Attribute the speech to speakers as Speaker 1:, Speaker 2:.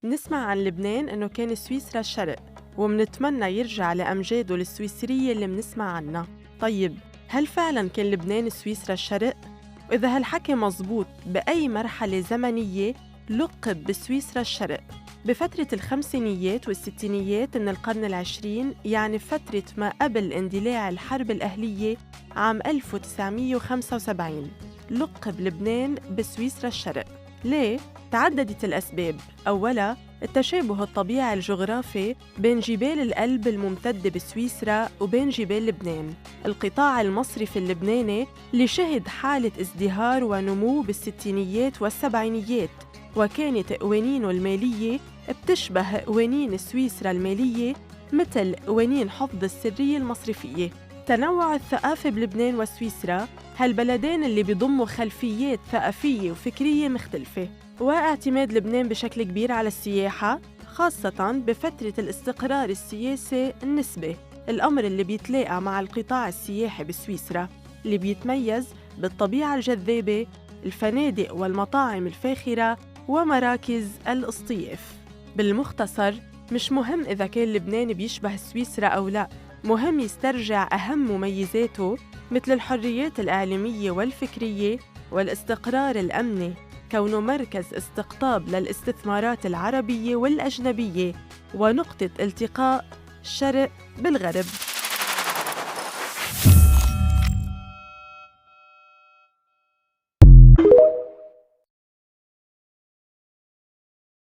Speaker 1: نسمع عن لبنان إنه كان سويسرا الشرق، ومنتمنى يرجع لأمجاده السويسرية اللي منسمع عنها. طيب، هل فعلاً كان لبنان سويسرا الشرق؟ وإذا هالحكي مزبوط، بأي مرحلة زمنية لقب بسويسرا الشرق؟ بفترة الخمسينيات والستينيات من القرن العشرين، يعني فترة ما قبل اندلاع الحرب الأهلية عام 1975، لقب لبنان بسويسرا الشرق. ليه؟ تعددت الأسباب. أولاً، التشابه الطبيعي الجغرافي بين جبال الألب الممتدة بسويسرا وبين جبال لبنان، القطاع المصرفي اللبناني اللي شهد حالة ازدهار ونمو بالستينيات والسبعينيات، وكانت قوانينه المالية بتشبه قوانين سويسرا المالية، مثل قوانين حفظ السرية المصرفية. تنوع الثقافة بلبنان وسويسرا، هالبلدين اللي بيضموا خلفيات ثقافية وفكرية مختلفة، واعتماد لبنان بشكل كبير على السياحة، خاصة بفترة الاستقرار السياسي النسبي، الأمر اللي بيتلاقى مع القطاع السياحي بسويسرا اللي بيتميز بالطبيعة الجذابة، الفنادق والمطاعم الفاخرة ومراكز الاصطياف. بالمختصر، مش مهم إذا كان لبنان بيشبه سويسرا أو لا، مهم يسترجع أهم مميزاته مثل الحريات الإعلامية والفكرية والاستقرار الأمني، كونه مركز استقطاب للاستثمارات العربية والأجنبية ونقطة التقاء الشرق بالغرب.